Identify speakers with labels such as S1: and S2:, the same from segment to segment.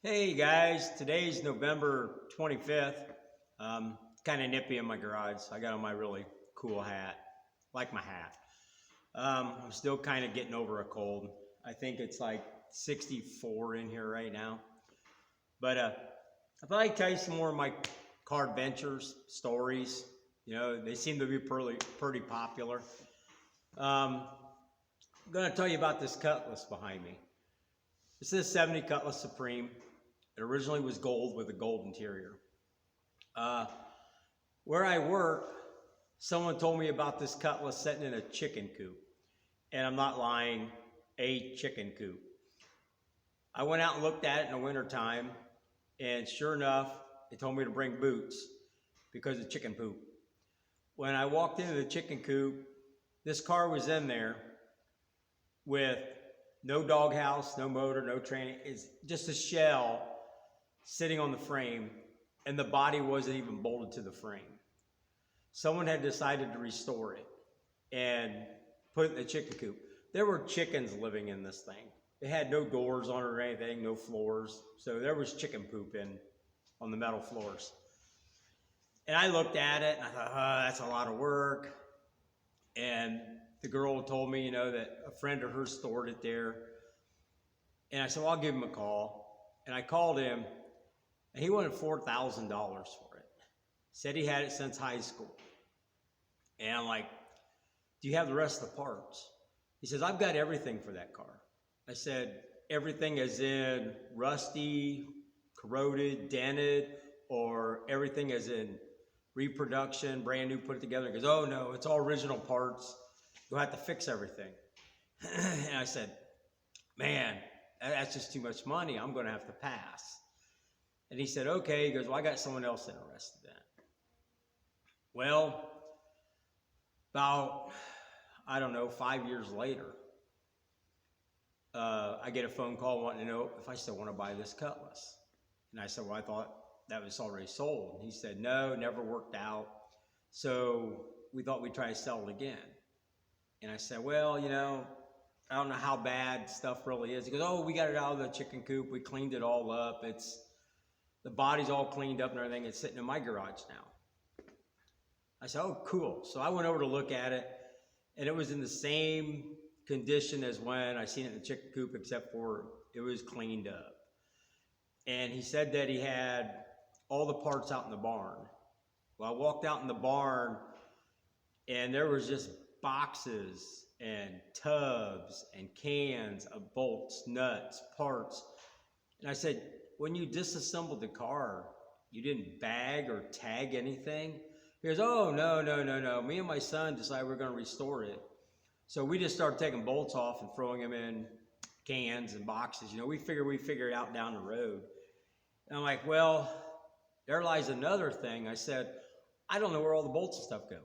S1: Hey guys, today's November 25th. Kind of nippy in my garage. I got on my really cool hat, like my hat. I'm still kind of getting over a cold. I think it's like 64 in here right now. But I thought I'd tell you some more of my car adventures, stories. They seem to be pretty popular. I'm going to tell you about this cutlass behind me. This is a 70 Cutlass Supreme. It originally was gold with a gold interior. Uh, where I work, someone told me about this cutlass sitting in a chicken coop. And I'm not lying, a chicken coop. I went out and looked at it in the wintertime, and sure enough, they told me to bring boots because of chicken poop. When I walked into the chicken coop, this car was in there with no doghouse, no motor, no training. It's just a shell sitting on the frame, and the body wasn't even bolted to the frame. Someone had decided to restore it and put it in the chicken coop. There were chickens living in this thing. It had no doors on it or anything, no floors. So there was chicken poop on the metal floors. And I looked at it and I thought, that's a lot of work. And the girl told me, that a friend of hers stored it there. And I said, well, I'll give him a call. And I called him, and he wanted $4,000 for it. Said he had it since high school. And I'm like, do you have the rest of the parts? He says, I've got everything for that car. I said, everything as in rusty, corroded, dented, or everything as in reproduction, brand new, put it together? He goes, oh no, it's all original parts. You'll have to fix everything. And I said, man, that's just too much money. I'm going to have to pass. And he said, okay. He goes, well, I got someone else interested in it. Well, about, 5 years later, I get a phone call wanting to know if I still want to buy this cutlass. And I said, well, I thought that was already sold. And he said, no, never worked out. So we thought we'd try to sell it again. And I said, well, I don't know how bad stuff really is. He goes, oh, we got it out of the chicken coop. We cleaned it all up. The body's all cleaned up and everything. It's sitting in my garage now. I said, oh, cool. So I went over to look at it, and it was in the same condition as when I seen it in the chicken coop, except for it was cleaned up. And he said that he had all the parts out in the barn. Well, I walked out in the barn, and there was just boxes and tubs and cans of bolts, nuts, parts. And I said, when you disassembled the car, you didn't bag or tag anything? He goes, oh, no. Me and my son decided we're going to restore it. So we just started taking bolts off and throwing them in cans and boxes. We figure it out down the road. And I'm like, well, there lies another thing. I said, I don't know where all the bolts and stuff go.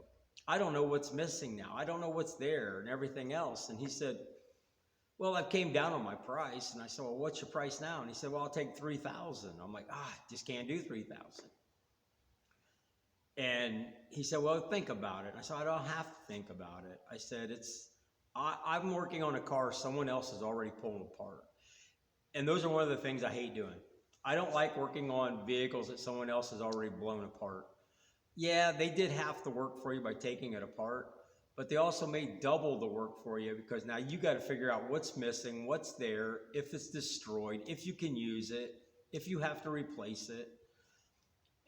S1: I don't know what's missing now. I don't know what's there and everything else. And he said, well, I came down on my price. And I said, well, what's your price now? And he said, well, I'll take $3,000. I'm like, just can't do $3,000. And he said, well, think about it. I said, I don't have to think about it. I said, I'm working on a car someone else is already pulling apart. And those are one of the things I hate doing. I don't like working on vehicles that someone else has already blown apart. Yeah, they did half the work for you by taking it apart, but they also made double the work for you because now you got to figure out what's missing, what's there, if it's destroyed, if you can use it, if you have to replace it.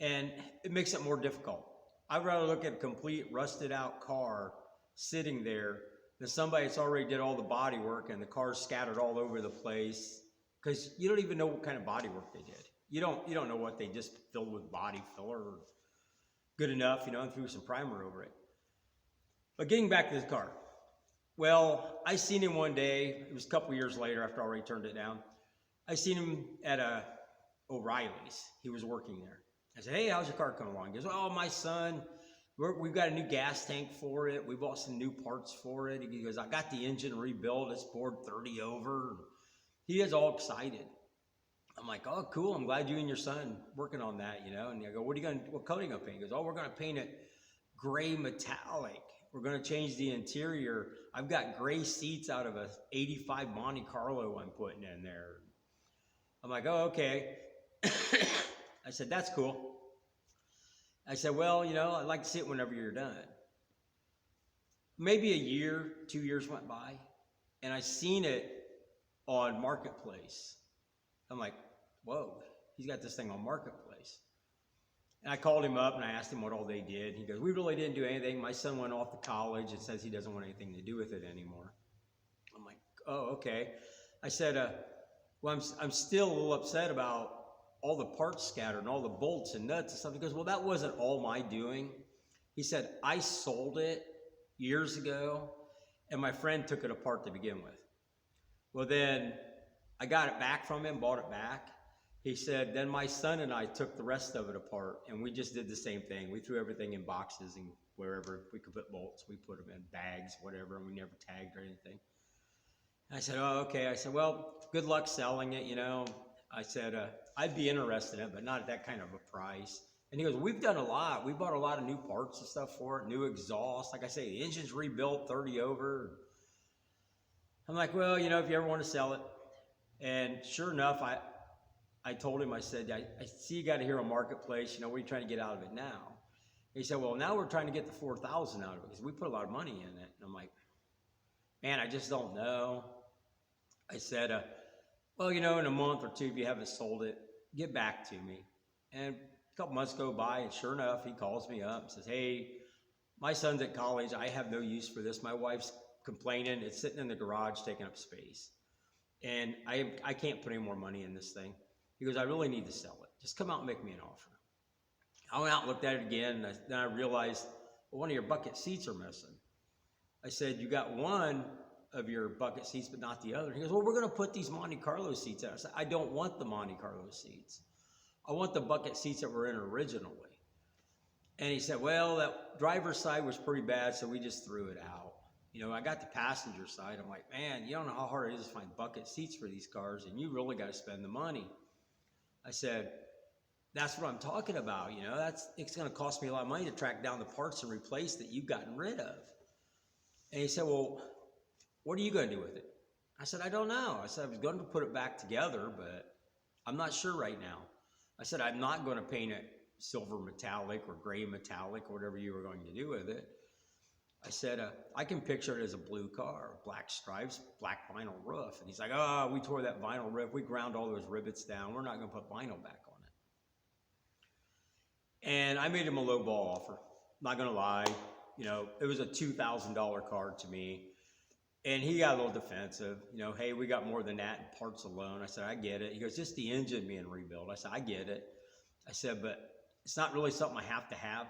S1: And it makes it more difficult. I'd rather look at a complete rusted out car sitting there than somebody that's already did all the body work and the car's scattered all over the place because you don't even know what kind of body work they did. You don't know what they just filled with body filler or good enough, and threw some primer over it. But getting back to this car. Well, I seen him one day. It was a couple years later after I already turned it down. I seen him at O'Reilly's. He was working there. I said, hey, how's your car coming along? He goes, oh, my son, we've got a new gas tank for it. We bought some new parts for it. He goes, I got the engine rebuilt. It's bored 30 over. He is all excited. I'm like, oh, cool. I'm glad you and your son working on that, And I go, what coating are you going to paint? He goes, oh, we're going to paint it gray metallic. We're going to change the interior. I've got gray seats out of a 85 Monte Carlo I'm putting in there. I'm like, oh, okay. I said, that's cool. I said, well, I'd like to see it whenever you're done. Maybe a year, 2 years went by, and I seen it on Marketplace. I'm like, whoa, he's got this thing on Marketplace. And I called him up and I asked him what all they did. He goes, we really didn't do anything. My son went off to college and says he doesn't want anything to do with it anymore. I'm like, oh, okay. I said, well, I'm still a little upset about all the parts scattered and all the bolts and nuts and stuff. He goes, well, that wasn't all my doing. He said, I sold it years ago and my friend took it apart to begin with. Well, then I got it back from him, bought it back. He said, then my son and I took the rest of it apart and we just did the same thing. We threw everything in boxes and wherever we could put bolts, we put them in bags, whatever, and we never tagged or anything. And I said, oh, okay. I said, well, good luck selling it, I said, I'd be interested in it, but not at that kind of a price. And he goes, we've done a lot. We bought a lot of new parts and stuff for it, new exhaust. Like I say, the engine's rebuilt 30 over. I'm like, well, if you ever want to sell it. And sure enough, I told him, I said, I see you got it here on Marketplace. What are you trying to get out of it now? He said, well, now we're trying to get the $4,000 out of it because we put a lot of money in it. And I'm like, man, I just don't know. I said, well, in a month or two, if you haven't sold it, get back to me. And a couple months go by, and sure enough, he calls me up and says, hey, my son's at college. I have no use for this. My wife's complaining. It's sitting in the garage taking up space. And I can't put any more money in this thing. He goes, I really need to sell it. Just come out and make me an offer. I went out and looked at it again, and then I realized, well, one of your bucket seats are missing. I said, you got one of your bucket seats, but not the other. He goes, well, we're going to put these Monte Carlo seats out. I said, I don't want the Monte Carlo seats. I want the bucket seats that were in originally. And he said, well, that driver's side was pretty bad, so we just threw it out. I got the passenger side. I'm like, man, you don't know how hard it is to find bucket seats for these cars, and you really got to spend the money. I said, that's what I'm talking about. It's going to cost me a lot of money to track down the parts and replace that you've gotten rid of. And he said, well, what are you going to do with it? I said, I don't know. I said, I was going to put it back together, but I'm not sure right now. I said, I'm not going to paint it silver metallic or gray metallic or whatever you were going to do with it. I said, I can picture it as a blue car, black stripes, black vinyl roof. And he's like, oh, we tore that vinyl roof. We ground all those rivets down. We're not going to put vinyl back on it. And I made him a low ball offer. Not going to lie. It was a $2,000 car to me. And he got a little defensive. Hey, we got more than that in parts alone. I said, I get it. He goes, just the engine being rebuilt. I said, I get it. I said, but it's not really something I have to have.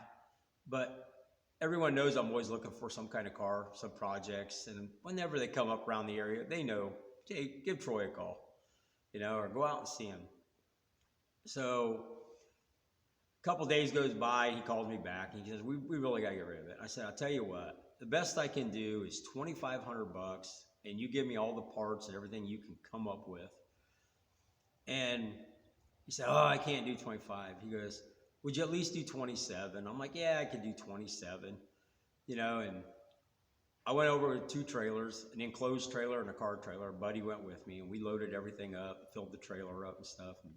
S1: But everyone knows I'm always looking for some kind of car, some projects. And whenever they come up around the area, they know, hey, give Troy a call, or go out and see him. So a couple days goes by, he calls me back. And he says, we really got to get rid of it. I said, I'll tell you what. The best I can do is $2,500, and you give me all the parts and everything you can come up with. And he said, oh, I can't do 25. He goes, would you at least do 27? I'm like, yeah, I could do 27. And I went over with 2 trailers, an enclosed trailer and a car trailer. A buddy went with me, and we loaded everything up, filled the trailer up and stuff, and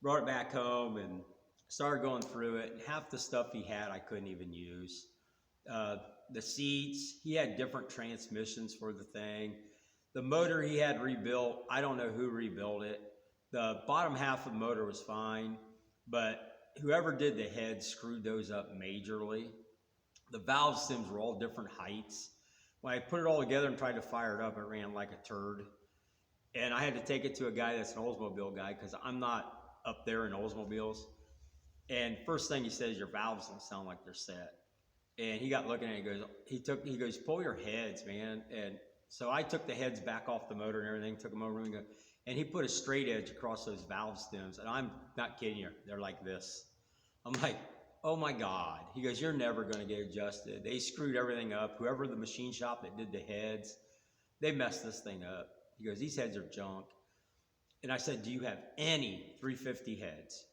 S1: brought it back home and started going through it. And half the stuff he had I couldn't even use. The seats, he had different transmissions for the thing. The motor he had rebuilt, I don't know who rebuilt it. The bottom half of the motor was fine, but whoever did the head screwed those up majorly. The valve stems were all different heights. When I put it all together and tried to fire it up, it ran like a turd. And I had to take it to a guy that's an Oldsmobile guy because I'm not up there in Oldsmobiles. And first thing he says, your valves don't sound like they're set. And he got looking at it, he goes, pull your heads, man. And so I took the heads back off the motor and everything, took them over and he put a straight edge across those valve stems. And I'm not kidding you, they're like this. I'm like, oh my God. He goes, you're never going to get adjusted. They screwed everything up. Whoever the machine shop that did the heads, they messed this thing up. He goes, these heads are junk. And I said, do you have any 350 heads?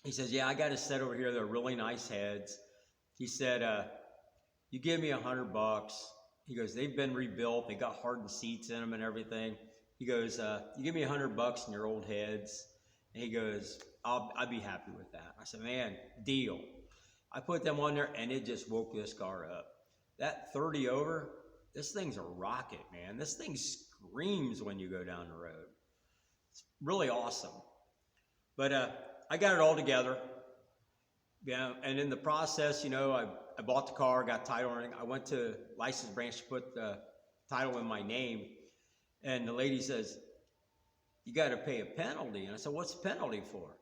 S1: He says, yeah, I got a set over here. They're really nice heads. He said, you give me $100. He goes, they've been rebuilt. They got hardened seats in them and everything. He goes, you give me $100 in your old heads. And he goes, I'd be happy with that. I said, man, deal. I put them on there and it just woke this car up. That 30 over, this thing's a rocket, man. This thing screams when you go down the road. It's really awesome. But I got it all together. Yeah, and in the process, you know, I bought the car, got title and everything. I went to license branch to put the title in my name. And the lady says, you got to pay a penalty. And I said, what's the penalty for?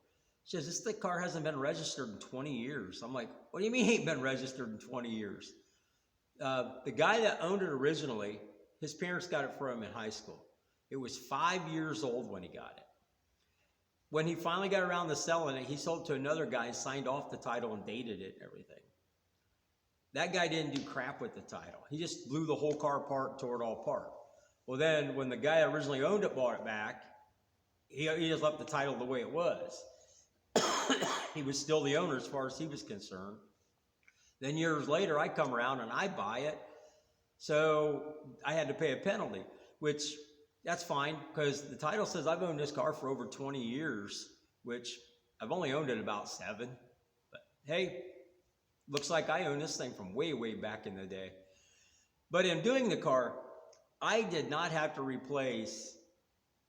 S1: She says, this car hasn't been registered in 20 years. I'm like, what do you mean it ain't been registered in 20 years? The guy that owned it originally, his parents got it for him in high school. It was 5 years old when he got it. When he finally got around to selling it, he sold it to another guy and signed off the title and dated it and everything. That guy didn't do crap with the title. He just blew the whole car apart and tore it all apart. Well, then when the guy that originally owned it bought it back, he just left the title the way it was. He was still the owner as far as he was concerned. Then years later, I come around and I buy it. So I had to pay a penalty, which that's fine because the title says I've owned this car for over 20 years, which I've only owned it about 7. But hey, looks like I own this thing from way, way back in the day. But in doing the car, I did not have to replace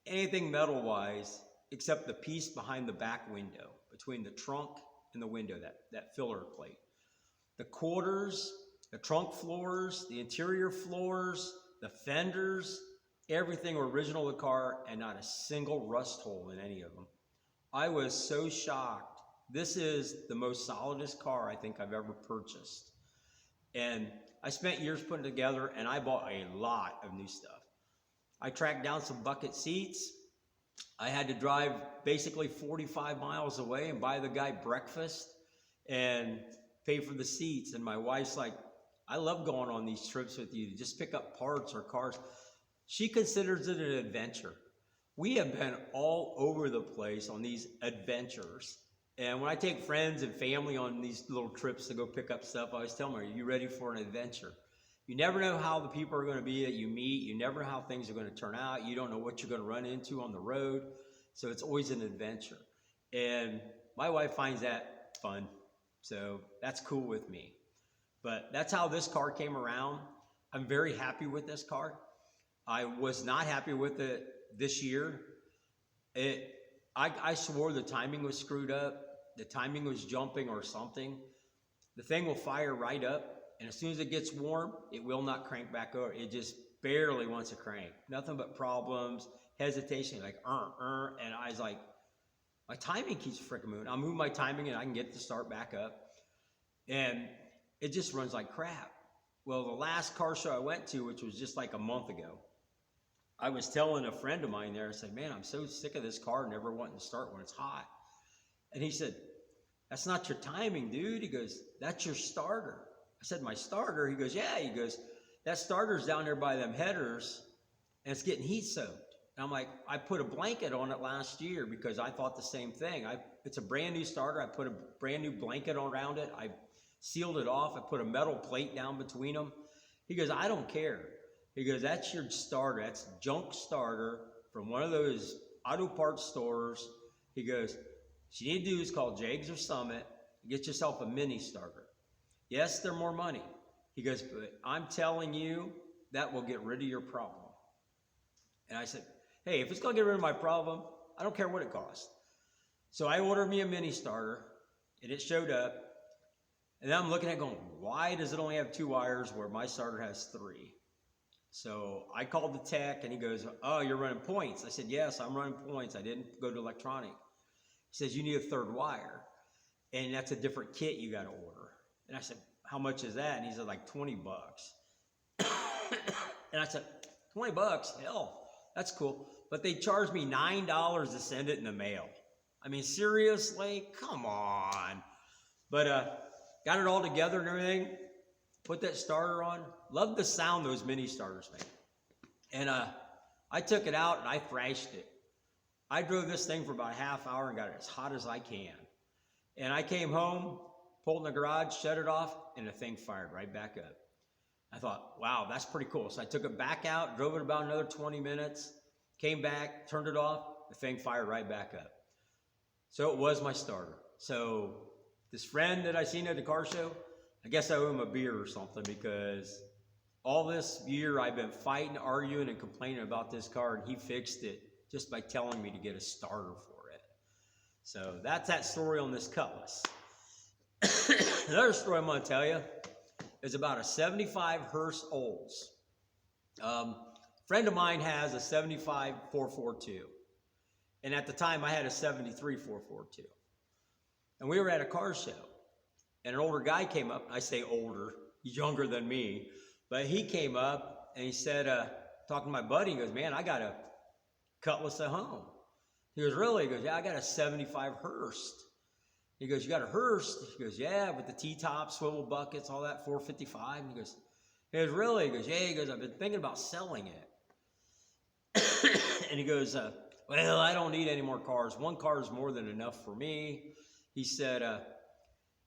S1: anything metal-wise except the piece behind the back window, between the trunk and the window, that filler plate. The quarters, the trunk floors, the interior floors, the fenders, everything original to the car, and not a single rust hole in any of them. I was so shocked. This is the most solidest car I think I've ever purchased. And I spent years putting it together, and I bought a lot of new stuff. I tracked down some bucket seats. I had to drive basically 45 miles away and buy the guy breakfast and pay for the seats. And my wife's like, I love going on these trips with you to just pick up parts or cars. She considers it an adventure. We have been all over the place on these adventures. And when I take friends and family on these little trips to go pick up stuff, I always tell them, are you ready for an adventure? You never know how the people are going to be that you meet. You never know how things are going to turn out. You don't know what you're going to run into on the road. So it's always an adventure. And my wife finds that fun. So that's cool with me. But that's how this car came around. I'm very happy with this car. I was not happy with it this year. I swore the timing was screwed up. The timing was jumping or something. The thing will fire right up. And as soon as it gets warm, it will not crank back over. It just barely wants to crank. Nothing but problems, hesitation, like, and I was like, my timing keeps freaking moving. I'll move my timing and I can get it to start back up. And it just runs like crap. Well, the last car show I went to, which was just like a month ago, I was telling a friend of mine there, I said, man, I'm so sick of this car never wanting to start when it's hot. And he said, that's not your timing, dude. He goes, that's your starter. I said, my starter? He goes, yeah. He goes, that starter's down there by them headers, and it's getting heat soaked. And I'm like, I put a blanket on it last year because I thought the same thing. It's a brand new starter. I put a brand new blanket around it. I sealed it off. I put a metal plate down between them. He goes, I don't care. He goes, that's your starter. That's junk starter from one of those auto parts stores. He goes, what you need to do is call Jags or Summit and get yourself a mini starter. Yes, they're more money. He goes, but I'm telling you, that will get rid of your problem. And I said, hey, if it's going to get rid of my problem, I don't care what it costs. So I ordered me a mini starter, and it showed up. And then I'm looking at it going, why does it only have 2 wires where my starter has 3? So I called the tech, and he goes, oh, you're running points. I said, yes, I'm running points. I didn't go to electronic. He says, you need a 3rd wire, and that's a different kit you got to order. And I said, how much is that? And he said, like $20. And I said, $20? Hell, that's cool. But they charged me $9 to send it in the mail. I mean, seriously? Come on. But got it all together and everything. Put that starter on. Love the sound those mini starters make. And I took it out and I thrashed it. I drove this thing for about a half hour and got it as hot as I can. And I came home, pulled in the garage, shut it off, and the thing fired right back up. I thought, wow, that's pretty cool. So I took it back out, drove it about another 20 minutes, Came back, turned it off, the thing fired right back up. So it was my starter. So this friend that I seen at the car show, I guess I owe him a beer or something, because all this year I've been fighting, arguing, and complaining about this car, and he fixed it just by telling me to get a starter for it. So that's that story on this Cutlass. Another story I'm going to tell you is about a 75 Hurst Olds. Friend of mine has a 75 442. And at the time I had a 73 442. And we were at a car show. And an older guy came up. I say older, he's younger than me. But he came up and he said, talking to my buddy, he goes, man, I got a Cutlass at home. He goes, really? He goes, yeah, I got a 75 Hurst. He goes, you got a Hurst? He goes, yeah, with the T-top, swivel buckets, all that, 455. He goes, really? He goes, yeah. He goes, I've been thinking about selling it. And he goes, well, I don't need any more cars. One car is more than enough for me. He said,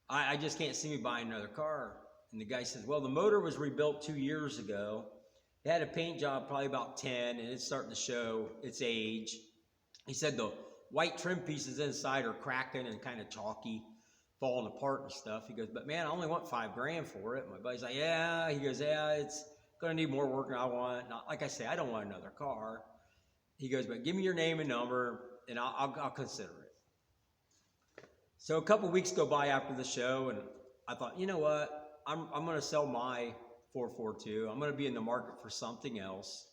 S1: I just can't see me buying another car. And the guy says, well, the motor was rebuilt 2 years ago. It had a paint job probably about 10, and it's starting to show its age. He said the white trim pieces inside are cracking and kind of chalky, falling apart and stuff. He goes, but man, I only want $5,000 for it. My buddy's like, yeah. He goes, yeah, it's going to need more work than I want. Not, like I say, I don't want another car. He goes, but give me your name and number, and I'll consider it. So a couple weeks go by after the show, and I thought, you know what? I'm going to sell my 442. I'm going to be in the market for something else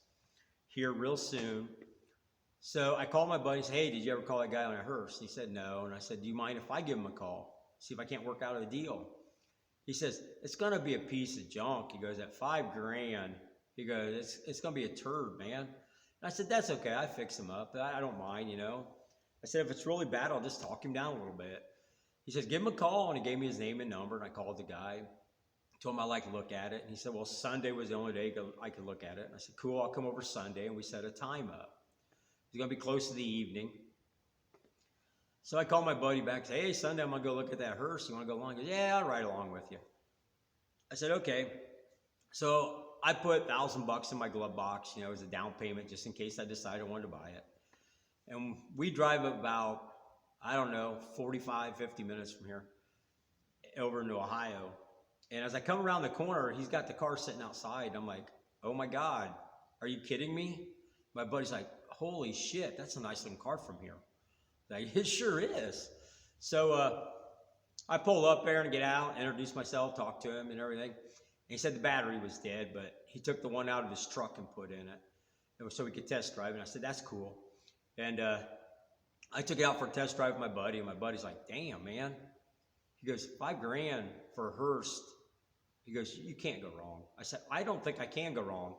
S1: here real soon. So I called my buddy and said, hey, did you ever call that guy on a Hurst? He said, no. And I said, do you mind if I give him a call? See if I can't work out a deal. He says, it's going to be a piece of junk. He goes, at $5,000. He goes, it's going to be a turd, man. And I said, that's okay. I fix him up. I don't mind, you know. I said, if it's really bad, I'll just talk him down a little bit. He says, give him a call. And he gave me his name and number. And I called the guy. Told him I'd like to look at it. And he said, well, Sunday was the only day I could look at it. And I said, cool, I'll come over Sunday. And we set a time up. It's going to be close to the evening. So I called my buddy back and said, hey, Sunday, I'm going to go look at that Hurst. You want to go along? He goes, yeah, I'll ride along with you. I said, okay. So I put $1,000 in my glove box, you know, as a down payment, just in case I decided I wanted to buy it. And we drive about, I don't know, 45, 50 minutes from here over into Ohio. And as I come around the corner, he's got the car sitting outside. I'm like, oh my God, are you kidding me? My buddy's like, holy shit, that's a nice looking car from here. Like, it sure is. So I pull up there and get out, introduce myself, talk to him and everything. And he said the battery was dead, but he took the one out of his truck and put in it. It was so we could test drive. And I said, that's cool. And I took it out for a test drive with my buddy. And my buddy's like, damn, man. He goes, $5,000 for a Hurst. He goes, you can't go wrong. I said, I don't think I can go wrong.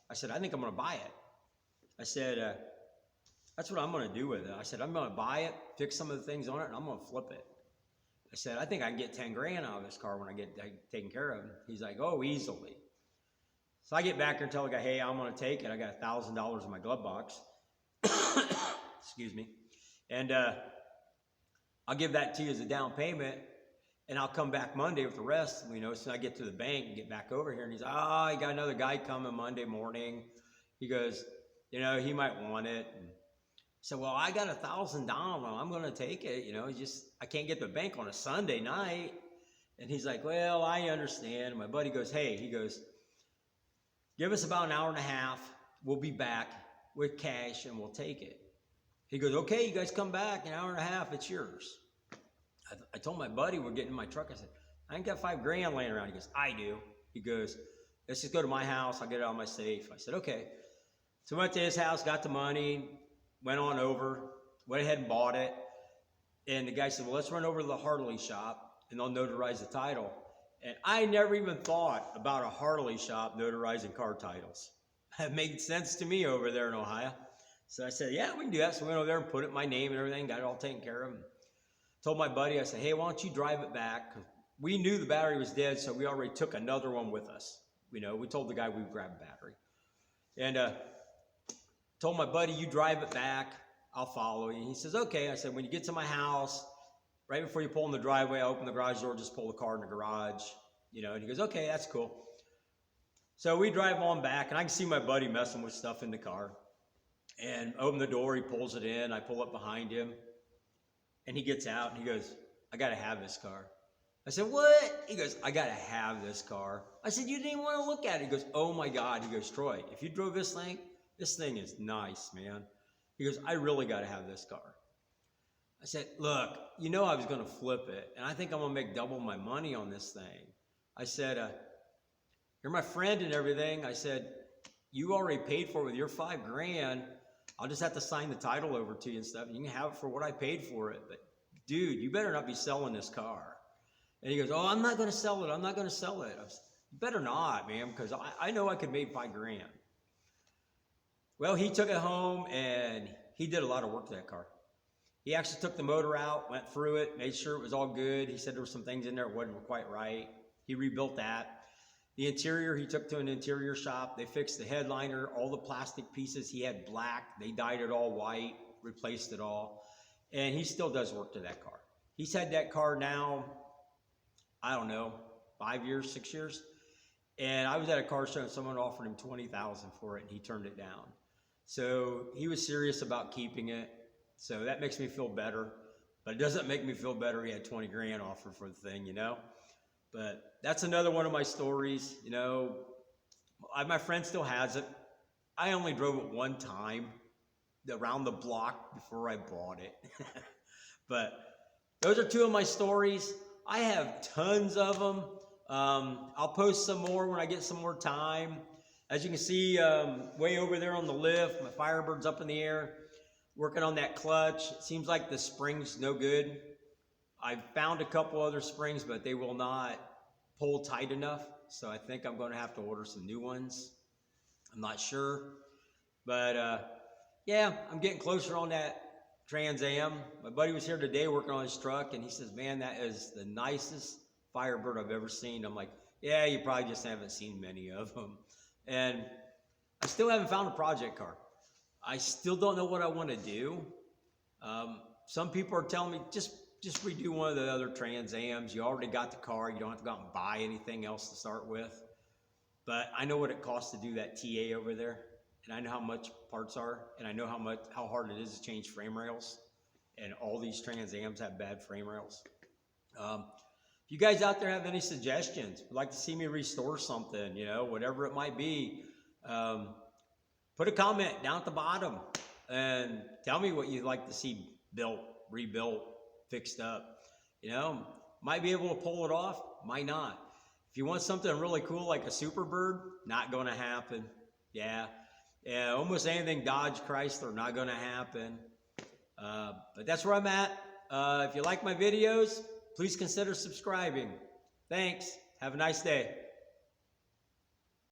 S1: I said, I think I'm going to buy it. I said, that's what I'm going to do with it. I said, I'm going to buy it, fix some of the things on it, and I'm going to flip it. I said, I think I can get $10,000 out of this car when I get taken care of. He's like, oh, easily. So I get back there and tell the guy, hey, I'm going to take it. I got $1,000 in my glove box. Excuse me. And I'll give that to you as a down payment, and I'll come back Monday with the rest. You know, so I get to the bank and get back over here, and he's like, oh, you got another guy coming Monday morning. He goes, you know, he might want it. And I said, well, I got $1,000. I'm going to take it. You know, just, I can't get to the bank on a Sunday night. And he's like, well, I understand. And my buddy goes, hey, he goes, give us about an hour and a half. We'll be back with cash and we'll take it. He goes, okay, you guys come back, an hour and a half, it's yours. I told my buddy, we're getting in my truck. I said, I ain't got $5,000 laying around. He goes, I do. He goes, let's just go to my house. I'll get it out of my safe. I said, okay. So we went to his house, got the money, went on over, went ahead and bought it. And the guy said, well, let's run over to the Harley shop and they'll notarize the title. And I never even thought about a Harley shop notarizing car titles. It made sense to me over there in Ohio. So I said, yeah, we can do that. So we went over there and put it my name and everything, got it all taken care of. Told my buddy, I said, hey, why don't you drive it back? 'Cause we knew the battery was dead, so we already took another one with us. You know, we told the guy we would grab a battery. And told my buddy, you drive it back, I'll follow you. And he says, okay. I said, when you get to my house, right before you pull in the driveway, I open the garage door, just pull the car in the garage. You know, and he goes, okay, that's cool. So we drive on back, and I can see my buddy messing with stuff in the car. And open the door, he pulls it in, I pull up behind him, and he gets out and he goes, I gotta have this car. I said, what? He goes, I gotta have this car. I said, you didn't even want to look at it. He goes, oh my God. He goes, Troy, if you drove this thing is nice, man. He goes, I really gotta have this car. I said, look, you know I was gonna flip it, and I think I'm gonna make double my money on this thing. I said, you're my friend and everything. I said, you already paid for it with your $5,000. I'll just have to sign the title over to you and stuff. You can have it for what I paid for it. But dude, you better not be selling this car. And he goes, oh, I'm not going to sell it. I'm not going to sell it. I said, you better not, man, because I know I could make $5,000. Well, he took it home and he did a lot of work to that car. He actually took the motor out, went through it, made sure it was all good. He said there were some things in there that wasn't quite right. He rebuilt that. The interior, he took to an interior shop. They fixed the headliner, all the plastic pieces. He had black. They dyed it all white, replaced it all. And he still does work to that car. He's had that car now, I don't know, 5 years, 6 years. And I was at a car show and someone offered him $20,000 for it and he turned it down. So he was serious about keeping it. So that makes me feel better. But it doesn't make me feel better he had 20 grand offered for the thing, you know. But that's another one of my stories, you know. My friend still has it. I only drove it one time around the block before I bought it. But those are two of my stories. I have tons of them. I'll post some more when I get some more time. As you can see, way over there on the lift, my Firebird's up in the air, working on that clutch. It seems like the spring's no good. I found a couple other springs, but they will not pull tight enough. So I think I'm going to have to order some new ones. I'm not sure. But yeah, I'm getting closer on that Trans Am. My buddy was here today working on his truck, and he says, man, that is the nicest Firebird I've ever seen. I'm like, yeah, you probably just haven't seen many of them. And I still haven't found a project car. I still don't know what I want to do. Some people are telling me, just redo one of the other Trans Ams. You already got the car. You don't have to go out and buy anything else to start with. But I know what it costs to do that TA over there. And I know how much parts are. And I know how hard it is to change frame rails. And all these Trans Ams have bad frame rails. If you guys out there have any suggestions, would like to see me restore something, you know, whatever it might be, put a comment down at the bottom and tell me what you'd like to see built, rebuilt, fixed up. You know, might be able to pull it off, might not. If you want something really cool like a Superbird, not going to happen. Yeah, almost anything Dodge, Chrysler, not going to happen. But that's where I'm at. If you like my videos, please consider subscribing. Thanks. Have a nice day.